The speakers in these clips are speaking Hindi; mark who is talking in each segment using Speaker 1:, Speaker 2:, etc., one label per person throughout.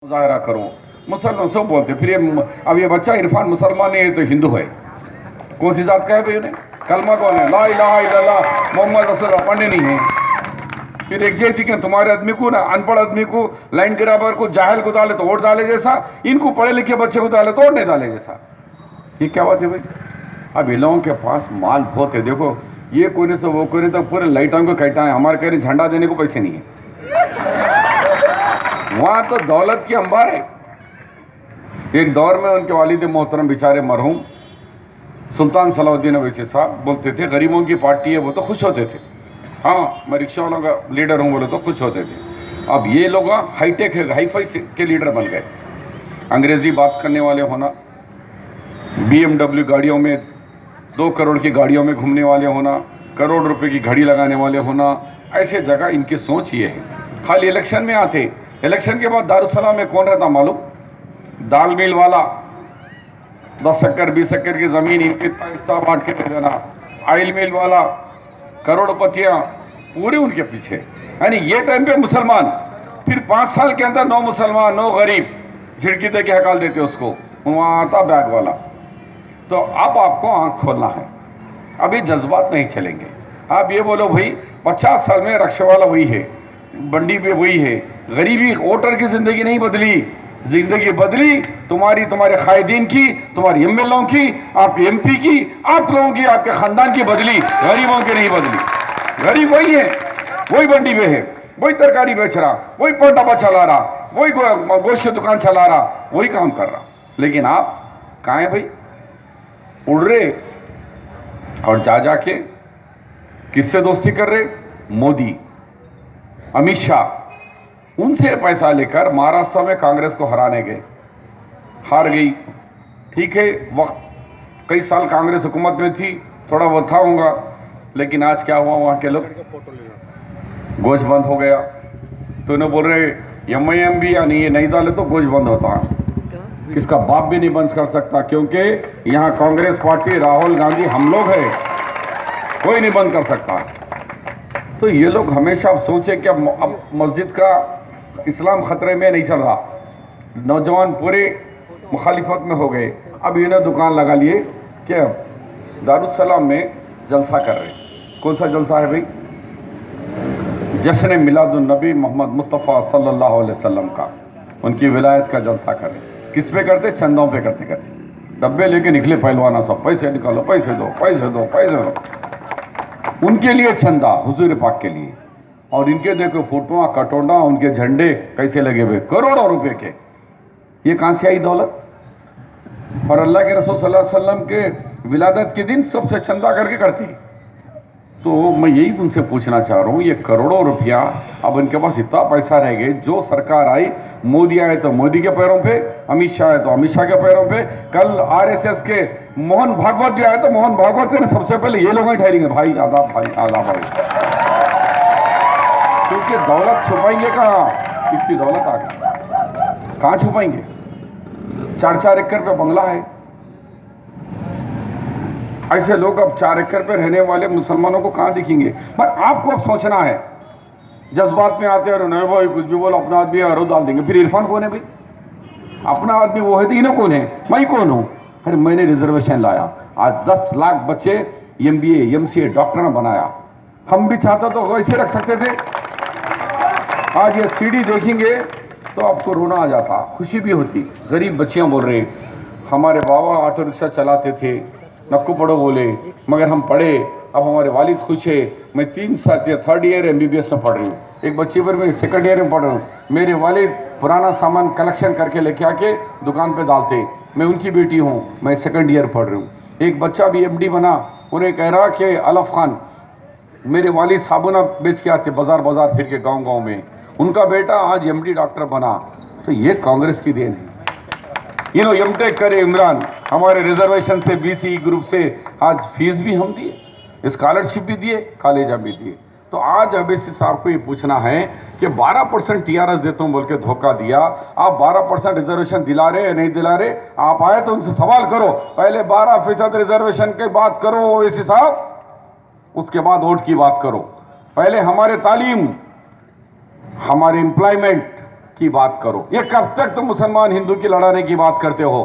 Speaker 1: मुजाहरा करो, मुसलमान सब बोलते। फिर अब ये बच्चा इरफान मुसलमान नहीं है तो हिंदू है। कौन सी जात का है भाई? उन्हें कलमा कौन है? ला इलाहा इल्लल्लाह मोहम्मद रसूलुल्लाह पढ़ने नहीं है। फिर एक जैती के तुम्हारे आदमी को ना, अनपढ़ आदमी को, लाइन गिराबर को, जाहिल को डाले तो वोट डाले जैसा, इनको पढ़े लिखे बच्चे को डाले तो वोट नहीं डाले जैसा। ये क्या बात है भाई? अब इन लोगों के पास माल बहुत है। देखो ये कोने से वो कोने तक पूरे लाइटों को कहता है, हमारे कह रहे झंडा देने को पैसे नहीं है। वहां तो दौलत की अंबार है। एक दौर में उनके वालिद मोहतरम बेचारे मरहूम सुल्तान सलाउद्दीन अवैसी साहब बोलते थे गरीबों की पार्टी है, वो तो खुश होते थे। हाँ मैं रिक्शा वालों का लीडर हूँ बोले तो खुश होते थे। अब ये लोग हाईटेक हाईफाई के लीडर बन गए। अंग्रेजी बात करने वाले होना, BMW गाड़ियों में 2 करोड़ की गाड़ियों में घूमने वाले होना, करोड़ रुपए की घड़ी लगाने वाले होना, ऐसे जगह इनकी सोच ये है। खाली इलेक्शन में आते, इलेक्शन के बाद दारुसलाम में कौन रहता मालूम? दाल मिल वाला 10 एकड़ 20 एकड़ की जमीन इनके हिस्सा बांट के दे देना, ऑयल मिल वाला करोड़पतियां पूरे उनके पीछे। यानी ये टाइम पे मुसलमान, फिर 5 साल के अंदर 9 मुसलमान 9 गरीब झिड़की दे के हकाल देते उसको, वहां आता बैग वाला। तो अब आपको आंख खोलना है, अभी जज्बात नहीं चलेंगे। आप ये बोलो भाई 50 साल में रक्षा वाला वही है, बंडी पे वही है, गरीबी वोटर की जिंदगी नहीं बदली, जिंदगी बदली तुम्हारे कायदीन की, तुम्हारी एमएलओ की, आपके एमपी की, आप लोगों की, आपके खानदान की बदली, गरीबों की नहीं बदली। गरीब वही है, वही बंडी पे है, वही तरकारी बेच रहा, वही पोटापा चला रहा, वही गोश्त की दुकान चला रहा, वही काम कर रहा। लेकिन आप कहाँ हैं भाई? उड़ रहे और जा जाके किससे दोस्ती कर रहे? मोदी, अमित शाह, उनसे पैसा लेकर महाराष्ट्र में कांग्रेस को हराने गए, हार गई। ठीक है, वक्त कई साल कांग्रेस हुकूमत में थी, थोड़ा बहुत था होगा, लेकिन आज क्या हुआ? वहां के लोग गोश्त बंद हो गया। तो इन्हें बोल रहे MIM भी यानी ये नहीं डाले तो गोश्त बंद होता है। किसका बाप भी नहीं बंद कर सकता, क्योंकि यहाँ कांग्रेस पार्टी, राहुल गांधी, हम लोग हैं, कोई नहीं बंद कर सकता। तो ये लोग हमेशा सोचे कि अब मस्जिद का इस्लाम खतरे में नहीं चल रहा, नौजवान पूरे मुखालिफत में हो गए। अब इन्हें दुकान लगा लिए कि दारुसलाम में जलसा कर रहे। कौन सा जलसा है भाई? जश्न मिलादुन नबी मोहम्मद मुस्तफ़ा सल्लल्लाहु अलैहि वसल्लम का, उनकी विलायत का जलसा करें। किस पे करते? चंदों पे करते करते डब्बे लेके निकले पहलवाना सब, पैसे निकालो, पैसे दो, पैसे दो, पैसे दो। उनके लिए चंदा हुजूर पाक के लिए, और इनके देखो फोटोआ कटोंडा, उनके झंडे कैसे लगे हुए, करोड़ों रुपए के। ये कहां से आई दौलत? और अल्लाह के रसूल सल्लल्लाहु अलैहि वसल्लम के विलादत के दिन सबसे चंदा करके करते। तो मैं यही उनसे पूछना चाह रहा हूँ, ये करोड़ों रुपया अब इनके पास इतना पैसा रह गए, जो सरकार आई, मोदी आए तो मोदी के पैरों पे, अमित शाह आए तो अमित शाह के पैरों पे, कल RSS के मोहन भागवत भी आए तो मोहन भागवत के सबसे पहले ये लोग ही ठहरेंगे, भाई आदाब, भाई आदाब भाई। क्योंकि दौलत छुपाएंगे कहाँ? इतनी दौलत आ गई, कहाँ छुपाएंगे? 4-4 एकड़ पे बंगला है। ऐसे लोग अब 4 एकड़ पे रहने वाले मुसलमानों को कहाँ दिखेंगे? पर आपको अब सोचना है, जज्बात में आते हैं, नहीं भाई कुछ भी बोलो, अपना आदमी आरो डाल देंगे। फिर इरफान कौन है भाई? अपना आदमी वो है तो इन्हें कौन है? मैं कौन हूँ? अरे मैंने रिजर्वेशन लाया, आज 10 लाख बच्चे MBA MCA डॉक्टर बनाया। हम भी चाहते तो वैसे रख सकते थे। आज ये CD देखेंगे तो आपको रोना आ जाता, खुशी भी होती। गरीब बच्चियां बोल रहे हमारे बाबा ऑटो रिक्शा चलाते थे, नक्कू पढ़ो बोले, मगर हम पढ़े, अब हमारे वालिद खुश है। मैं 3 साल 3rd ईयर MBBS में पढ़ रही हूँ, एक बच्ची पर मैं 2nd ईयर में पढ़ रहा हूँ। मेरे वालिद पुराना सामान कलेक्शन करके लेके आके दुकान पे डालते। मैं उनकी बेटी हूँ, मैं 2nd ईयर पढ़ रही हूँ। एक बच्चा भी MD बना, उन्हें कह रहा कि अलफ खान, मेरे वालिद साबुना बेच के आते बाजार बाजार फिर के गाँव में, उनका बेटा आज MD डॉक्टर बना। तो ये कांग्रेस की देन है। M.Tech करे इमरान, हमारे रिजर्वेशन से BC ग्रुप से आज फीस भी हम दिए, स्कॉलरशिप भी दिए, कॉलेजा भी दिए। तो आज अवैसी साहब को ये पूछना है कि 12% TRS देता हूँ बोल के धोखा दिया, आप 12% रिजर्वेशन दिला रहे या नहीं दिला रहे? आप आए तो उनसे सवाल करो, पहले 12% रिजर्वेशन की बात करो अवैसी साहब, उसके बाद वोट की बात करो। पहले हमारे तालीम, हमारे एम्प्लॉयमेंट, की बात करो। ये कब तक तुम मुसलमान हिंदू की लड़ाने की बात करते हो?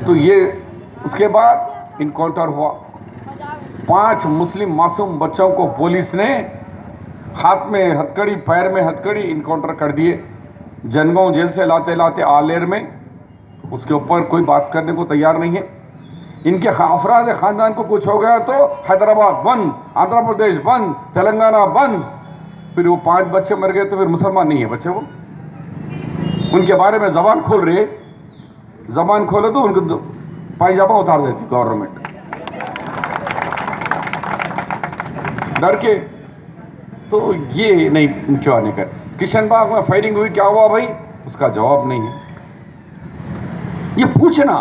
Speaker 1: तो ये उसके बाद इनकाउंटर हुआ, 5 मुस्लिम मासूम बच्चों को पुलिस ने हाथ में हथकड़ी, पैर में हथकड़ी, इनकाउंटर कर दिए। जनगांव जेल से लाते लाते आलेर में, उसके ऊपर कोई बात करने को तैयार नहीं है। इनके अफराद खानदान को कुछ हो गया तो हैदराबाद बंद, आंध्र प्रदेश बंद, तेलंगाना बंद। फिर वो 5 बच्चे मर गए तो फिर मुसलमान नहीं है बच्चे वो। उनके बारे में जबान खोल रहे, जबान खोले तो उनको पायजामा उतार देती गवर्नमेंट डर के। तो ये नहीं क्यों नहीं कर। किशन बाग में फायरिंग हुई, क्या हुआ भाई? उसका जवाब नहीं है। ये पूछना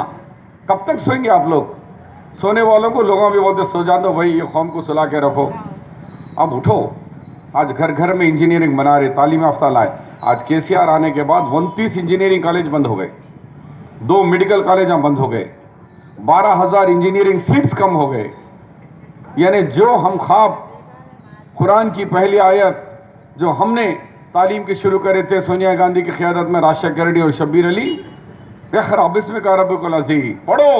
Speaker 1: कब तक सोएंगे आप लोग? सोने वालों को लोगों भी बोलते सो जा दो भाई, ये कौम को सुला के रखो। अब उठो, आज घर घर में इंजीनियरिंग बना रहे, तालीम याफ्ता लाए। आज केसीआर आने के बाद 29 इंजीनियरिंग कॉलेज बंद हो गए, 2 मेडिकल कॉलेज बंद हो गए, 12,000 इंजीनियरिंग सीट्स कम हो गए। यानी जो हम ख्वाब, कुरान की पहली आयत जो हमने तालीम के शुरू करे थे सोनिया गांधी की क़यादत में, राजशेखर रेड्डी और शब्बीर अली, इक़रा बिस्मिका रब्बिकल अज़ीज़ पढ़ो।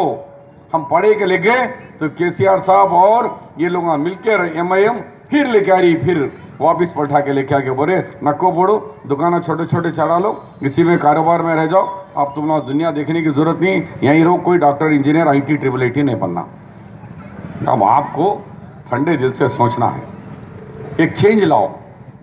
Speaker 1: हम पढ़े के लिखे तो केसीआर साहब और ये लोग मिलकर MIM फिर लेके आ रही, फिर वापस पलटा के लेके आके बोले नको पढ़ो, दुकाना छोटे छोटे चढ़ा लो, इसी में कारोबार में रह जाओ, अब तुम लोग दुनिया देखने की जरूरत नहीं, यहीं रहो, कोई डॉक्टर इंजीनियर IT IIIT नहीं बनना। अब आपको ठंडे दिल से सोचना है, एक चेंज लाओ,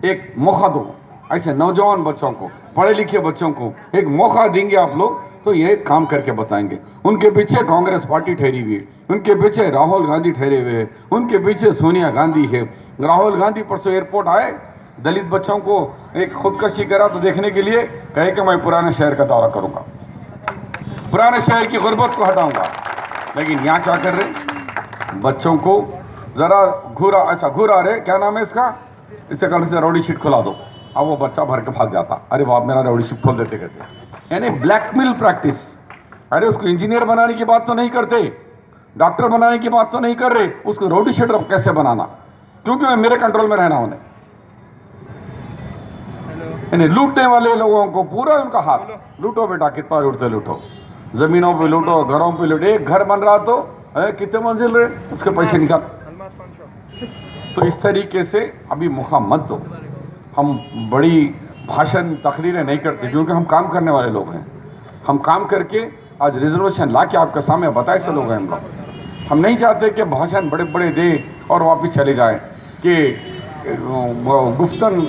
Speaker 1: एक मौका दो। ऐसे नौजवान बच्चों को, पढ़े लिखे बच्चों को एक मौका देंगे आप लोग तो ये काम करके बताएंगे। उनके पीछे कांग्रेस पार्टी ठहरी हुई है, उनके पीछे राहुल गांधी ठहरे हुए हैं, उनके पीछे सोनिया गांधी है। राहुल गांधी परसों एयरपोर्ट आए, दलित बच्चों को एक खुदकशी करा तो देखने के लिए कहे कि मैं पुराने शहर का दौरा करूंगा, पुराने शहर की गुर्बत को हटाऊंगा। लेकिन यहाँ क्या कर रहे? बच्चों को जरा घूरा, अच्छा घूरा रहे, क्या नाम है इसका, इससे कल से रौडी शीट खुला दो। अब वो बच्चा भर के भाग जाता, अरे बाप मेरा रौडी शीट खोल देते कहते। यानी ब्लैकमेल प्रैक्टिस। अरे उसको इंजीनियर बनाने की बात तो नहीं करते, डॉक्टर बनाने की बात तो नहीं कर रहे, उसको रौडी शीट कैसे बनाना, क्योंकि मैं मेरे कंट्रोल में रहना उन्हें। यानी लूटने वाले लोगों को पूरा उनका हाथ, लूटो बेटा कितना लूटते लूटो, जमीनों पे लूटो, घरों पे लूटो। एक घर बन रहा तो कितने मंजिल रहे, उसके पैसे निकाल। तो इस तरीके से अभी मौका मत दो। हम बड़ी भाषण तकरीरें नहीं करते क्योंकि हम काम करने वाले लोग हैं। हम काम करके आज रिजर्वेशन ला के आपके सामने बताए से लोग हैं हम लोग। हम नहीं चाहते कि भाषण बड़े बड़े दे और वापस चले जाएं कि गुफ्तन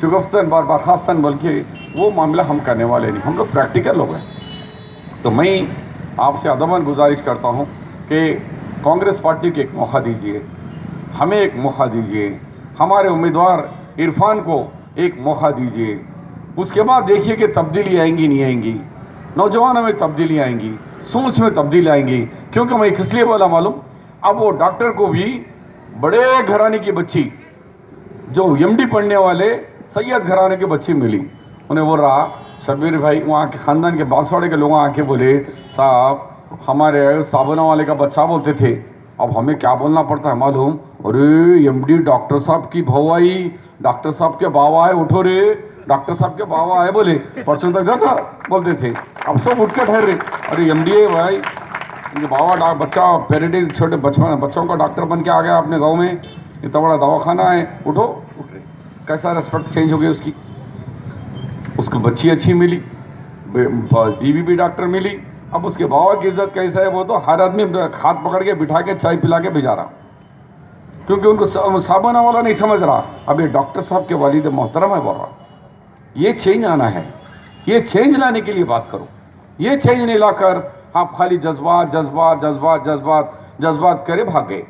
Speaker 1: शुगफ्तन बर्खास्तन, बल्कि वो मामला हम करने वाले नहीं। हम लोग प्रैक्टिकल लोग हैं। तो मैं आपसे अदमन गुजारिश करता हूँ कि कांग्रेस पार्टी को एक मौका दीजिए, हमें एक मौका दीजिए, हमारे उम्मीदवार इरफान को एक मौका दीजिए। उसके बाद देखिए कि तब्दीली आएंगी नहीं आएंगी, नौजवानों में तब्दीली आएंगी, सोच में तब्दीली आएंगी। क्योंकि मैं किस लिए बोला मालूम, अब वो डॉक्टर को भी बड़े घराने की बच्ची, जो MD पढ़ने वाले सैयद घराने की बच्ची मिली। उन्हें बोल रहा शब्बीर भाई, वहाँ के ख़ानदान के बांसवाड़े के लोग आके बोले साहब हमारे साबुना वाले का बच्चा बोलते थे, अब हमें क्या बोलना पड़ता है मालूम, अरे MD डॉक्टर साहब की भवाई, डॉक्टर साहब के बाबा है, उठो रे, डॉक्टर साहब के बाबा है बोले, परसों तक जाना बोलते थे, अब सब उठ के ठहरे, अरे MD है भाई, इनके बाबा बच्चा पेरेंटिंग छोटे बच्चों का डॉक्टर बन के आ गया अपने गाँव में, इतना बड़ा दवाखाना है, उठो उठ रहे। कैसा रेस्पेक्ट चेंज हो गई उसकी। उसको बच्ची अच्छी मिली, बीवी भी डॉक्टर मिली। अब उसके बाबा की इज्जत कैसा है, वो तो हर आदमी हाथ पकड़ के बिठा के चाय पिला के भिजा रहा, क्योंकि उनको साबुना वाला नहीं समझ रहा। अब ये डॉक्टर साहब के वालिद मोहतरम है बोल रहा। ये चेंज आना है, ये चेंज लाने के लिए बात करो। ये चेंज नहीं लाकर आप खाली जज्बात जज्बात जज्बात जज्बात जज्बात करे भाग गए।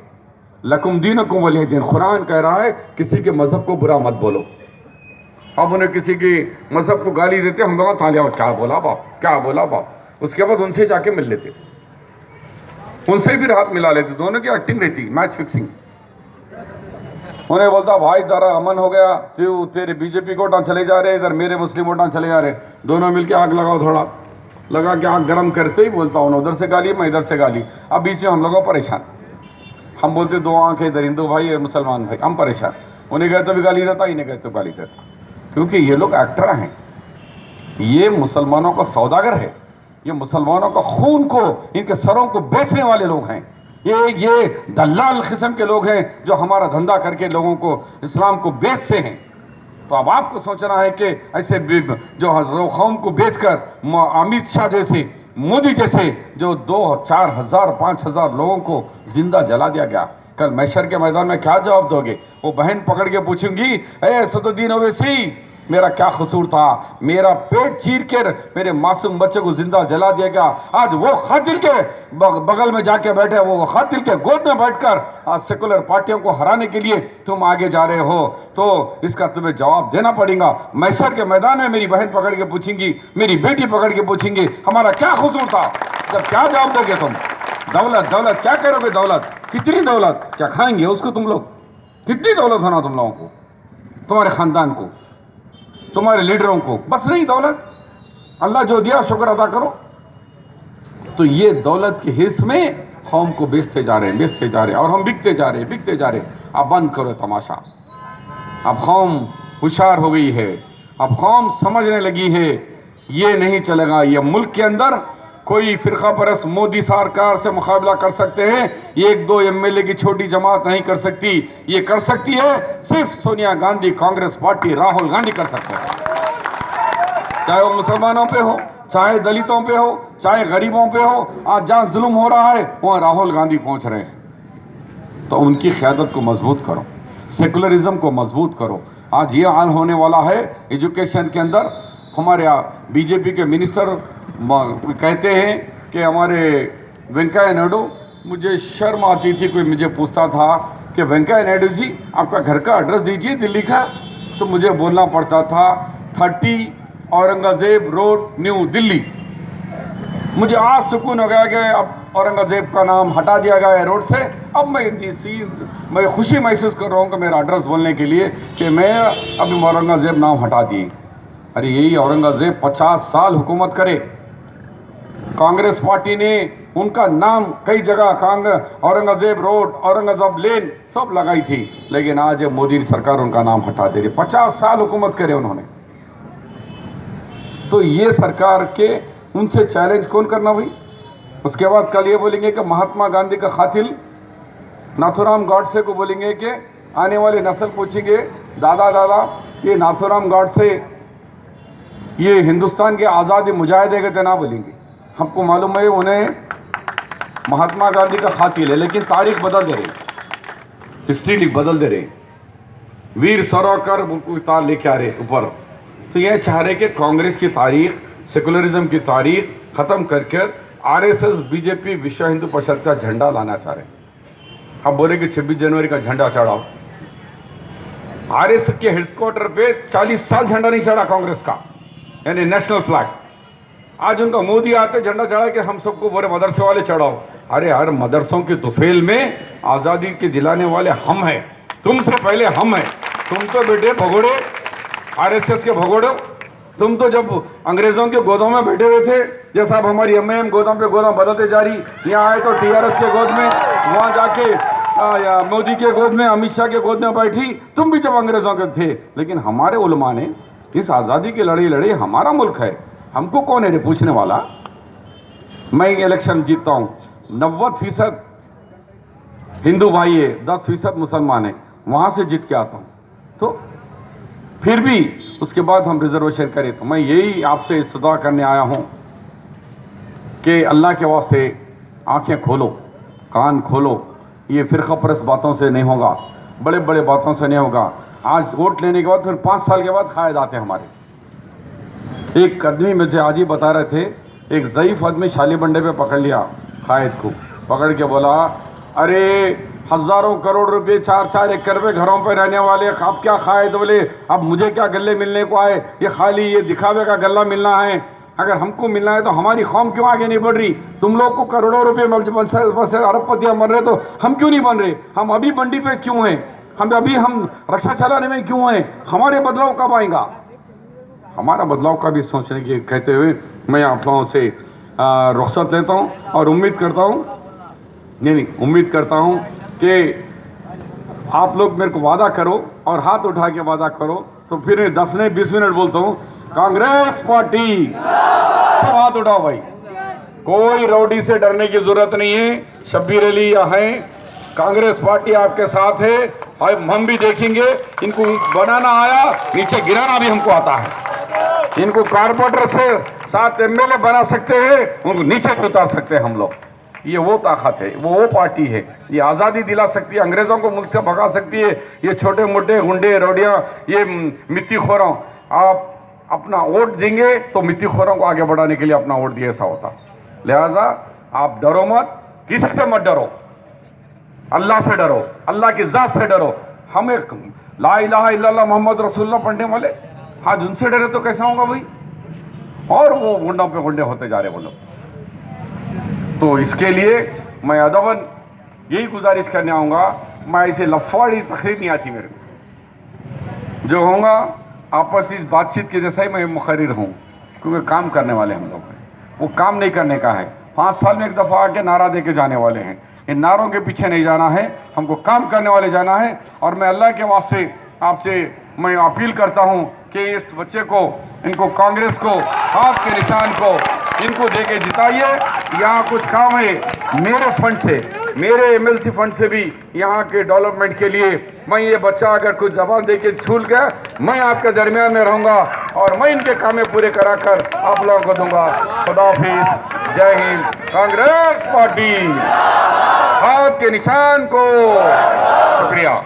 Speaker 1: लकुम दीनकुम वलिय दीन, कुरान कह रहा है किसी के मजहब को बुरा मत बोलो। अब उन्हें किसी के मजहब को गाली देते, हम लोग तालियां, क्या बोला बाप, क्या बोला बाप। उसके बाद उनसे जाके मिल लेते, उनसे भी हाथ मिला लेते, दोनों की एक्टिंग रहती, मैच फिक्सिंग। उन्हें बोलता भाई जरा अमन हो गया, तेरे BJP वोटां चले जा रहे, इधर मेरे मुस्लिम वोटां चले जा रहे, दोनों मिलके आग लगाओ, थोड़ा लगा के आग गर्म करते ही बोलता हूँ उधर से गाली, मैं इधर से गाली। अब बीच में हम लोगों परेशान, हम बोलते 2 आंखें, इधर हिंदू भाई है मुसलमान भाई, हम परेशान। उन्हें कहते भी गाली देता, इन्हें कहते गाली देता। क्योंकि ये लोग एक्टर हैं, ये मुसलमानों का सौदागर है, ये मुसलमानों का खून को, इनके सरों को बेचने वाले लोग हैं। ये दलाल किस्म के लोग हैं जो हमारा धंधा करके लोगों को, इस्लाम को बेचते हैं। तो अब आपको सोचना है कि ऐसे जो कौम को बेचकर अमित शाह जैसे, मोदी जैसे जो 2-4 हजार 5 हजार लोगों को जिंदा जला दिया गया, कल मैशर के मैदान में क्या जवाब दोगे? वो बहन पकड़ के पूछूंगी, ए सदुद्दीन ओवैसी, मेरा क्या कसूर था? मेरा पेट चीर कर मेरे मासूम बच्चे को जिंदा जला दिया गया। आज वो कातिल के बगल में जाके बैठे, वो कातिल के गोद में बैठकर आज सेकुलर पार्टियों को हराने के लिए तुम आगे जा रहे हो, तो इसका तुम्हें जवाब देना पड़ेगा। मैशर के मैदान में मेरी बहन पकड़ के पूछेंगी, मेरी बेटी पकड़ के पूछेंगी, हमारा क्या कसूर था? जब क्या जवाब दोगे तुम? दौलत दौलत क्या करोगे? दौलत कितनी दौलत? क्या खाएंगे उसको तुम लोग? कितनी दौलत होना तुम लोगों को, तुम्हारे खानदान को, तुम्हारे लीडरों को? बस नहीं दौलत, अल्लाह जो दिया शुक्र अदा करो। तो ये दौलत के हिस्स में कौम को बेचते जा रहे हैं, बेचते जा रहे हैं, और हम बिकते जा रहे हैं, बिकते जा रहे हैं। अब बंद करो तमाशा। अब कौम होशियार हो गई है, अब कौम समझने लगी है ये नहीं चलेगा। ये मुल्क के अंदर कोई फिरका परस्त मोदी सरकार से मुकाबला कर सकते हैं, 1-2 एमएलए की छोटी जमात नहीं कर सकती। ये कर सकती है सिर्फ सोनिया गांधी, कांग्रेस पार्टी, राहुल गांधी कर सकते हैं। चाहे वो मुसलमानों पे हो, चाहे दलितों पे हो, चाहे गरीबों पे हो। आज जहां जुल्म हो रहा है वहां राहुल गांधी पहुंच रहे हैं। तो उनकी क़यादत को मजबूत करो, सेकुलरिज्म को मजबूत करो। आज ये हाल होने वाला है एजुकेशन के अंदर। हमारे बीजेपी के मिनिस्टर कहते हैं कि हमारे वेंकैया नायडू, मुझे शर्म आती थी, कोई मुझे पूछता था कि वेंकैया नायडू जी आपका घर का एड्रेस दीजिए दिल्ली का, तो मुझे बोलना पड़ता था 30 औरंगजेब रोड, न्यू दिल्ली। मुझे आज सुकून हो गया कि अब औरंगजेब का नाम हटा दिया गया है रोड से। अब मैं खुशी महसूस कर रहा हूँ कि मेरा एड्रेस बोलने के लिए कि मैं अभी औरंगजेब नाम हटा दिए। अरे यही औरंगजेब 50 साल हुकूमत करे, कांग्रेस पार्टी ने उनका नाम कई जगह औरंगजेब रोड, औरंगजेब लेन सब लगाई थी, लेकिन आज मोदी सरकार उनका नाम हटा दे रही। 50 साल हुकूमत करे उन्होंने। तो ये सरकार के उनसे चैलेंज कौन करना भाई? उसके बाद कल ये बोलेंगे कि महात्मा गांधी का कातिल नाथूराम गॉडसे को बोलेंगे कि आने वाली नस्ल पूछेंगे, दादा दादा ये नाथूराम गॉडसे ये हिंदुस्तान के आज़ादी मुजाहिदे के थे ना? बोलेंगे। हमको मालूम है उन्हें महात्मा गांधी का कातिल है, लेकिन तारीख बदल दे रही, हिस्ट्री बदल दे रहे, वीर सावरकर तार लेके आ रहे ऊपर। तो यह चाह रहे कि कांग्रेस की तारीख, सेकुलरिज्म की तारीख ख़त्म करके आरएसएस, बीजेपी, विश्व हिंदू परिषद का झंडा लाना चाह रहे। अब बोले कि 26 जनवरी का झंडा चढ़ाओ। आरएसएस के हेडक्वार्टर पे 40 साल झंडा नहीं चढ़ा कांग्रेस का, यानी नेशनल फ्लैग। आज उनका मोदी आते झंडा चढ़ा कि हम सबको बोले मदरसे वाले चढ़ाओ। अरे हर मदरसों के तुफेल में आज़ादी के दिलाने वाले हम हैं, तुमसे पहले हम हैं। तुम तो बेटे भगोड़े, आरएसएस के भगोड़े, तुम तो जब अंग्रेजों के गोदों में बैठे हुए थे, जैसा अब हमारी एमआईएम गोदों पे गोदों बदलते जा रही। यहाँ आए तो टीआरएस के गोद में, वहाँ जाके मोदी के गोद में, अमित शाह के गोद में बैठी। तुम भी जब अंग्रेजों के थे, लेकिन हमारे उलमा ने इस आज़ादी की लड़ाई लड़ी। हमारा मुल्क है, हमको कौन है रे पूछने वाला? मैं इलेक्शन जीतता हूँ, 90% हिंदू भाई है, 10% मुसलमान है, वहाँ से जीत के आता हूँ। तो फिर भी उसके बाद हम रिजर्वेशन करें। तो मैं यही आपसे इस्तदा करने आया हूँ कि अल्लाह के वास्ते आंखें खोलो, कान खोलो। ये फिरका परस्त बातों से नहीं होगा, बड़े बड़े बातों से नहीं होगा। आज वोट लेने के बाद फिर 5 साल के बाद कायद आते हैं हमारे। एक आदमी मुझे आज ही बता रहे थे, एक ज़ईफ़ आदमी शाली बंडे पे पकड़ लिया कायद को, पकड़ के बोला अरे हज़ारों करोड़ रुपए 4-4 एकड़ पे घरों पे रहने वाले आप क्या खाए? तो बोले अब मुझे क्या गले मिलने को आए, ये खाली ये दिखावे का गला मिलना है। अगर हमको मिलना है तो हमारी कौम क्यों आगे नहीं बढ़ रही? तुम लोग को करोड़ों रुपये अरबपतियाँ बन रहे, तो हम क्यों नहीं बन रहे? हम अभी मंडी पे क्यों हैं? हम रक्षा चलाने में क्यों हैं? हमारे बदलाव कब आएगा? हमारा बदलाव का भी सोचने की कहते हुए मैं आप लोगों से रुख्सत लेता हूँ और उम्मीद करता हूँ उम्मीद करता हूँ कि आप लोग मेरे को वादा करो और हाथ उठा के वादा करो तो फिर 10 नहीं 20 मिनट बोलता हूँ, कांग्रेस पार्टी। सब हाथ उठाओ भाई, कोई रौडी से डरने की जरूरत नहीं है। शब्बीर अली यहाँ है, कांग्रेस पार्टी आपके साथ है। हम भी देखेंगे, इनको बनाना आया, नीचे गिराना भी हमको आता है। इनको कारपोरेटर से 7 MLA बना सकते हैं, उनको नीचे उतार सकते हैं हम लोग। ये वो ताकत है, वो पार्टी है। ये आज़ादी दिला सकती है, अंग्रेज़ों को मुल्क से भगा सकती है। ये छोटे मोटे गुंडे रौडियाँ, ये मिट्टी खोरों, आप अपना वोट देंगे तो मिट्टी खोरों को आगे बढ़ाने के लिए अपना वोट दिए, ऐसा होता। लिहाजा आप डरो मत, किसी से मत डरो, अल्लाह से डरो, अल्लाह की ज़ात से डरो। हम एक ला इलाहा इल्लल्लाह मोहम्मद रसूलुल्लाह पढ़ने वाले, हाँ उनसे डरे तो कैसा होगा भाई? और वो गुंडों पे गुंडे होते जा रहे वो लोग। तो इसके लिए मैं अदबन यही गुजारिश करने आऊँगा, मैं ऐसे लफाड़ी तकरीर नहीं आती मेरे को। जो होगा आपसी बातचीत के जैसा ही मैं मुखर्रिर हूँ, क्योंकि काम करने वाले हम लोग हैं, वो काम नहीं करने का है। 5 साल में एक दफ़ा आके नारा दे के जाने वाले हैं। इन नारों के पीछे नहीं जाना है, हमको काम करने वाले जाना है। और मैं अल्लाह के वास्ते आपसे मैं अपील करता हूँ कि इस बच्चे को, इनको कांग्रेस को, हाथ के निशान को इनको दे के जिताइए। यहाँ कुछ काम है मेरे फंड से, मेरे MLC फंड से भी यहाँ के डेवलपमेंट के लिए। मैं ये बच्चा अगर कुछ जबान दे के छूल गया, मैं आपके दरमियान में रहूँगा और मैं इनके कामें पूरे करा कर आप लोगों को दूंगा। खुदा हाफिज़, जय हिंद। कांग्रेस पार्टी, हाथ के निशान को। शुक्रिया।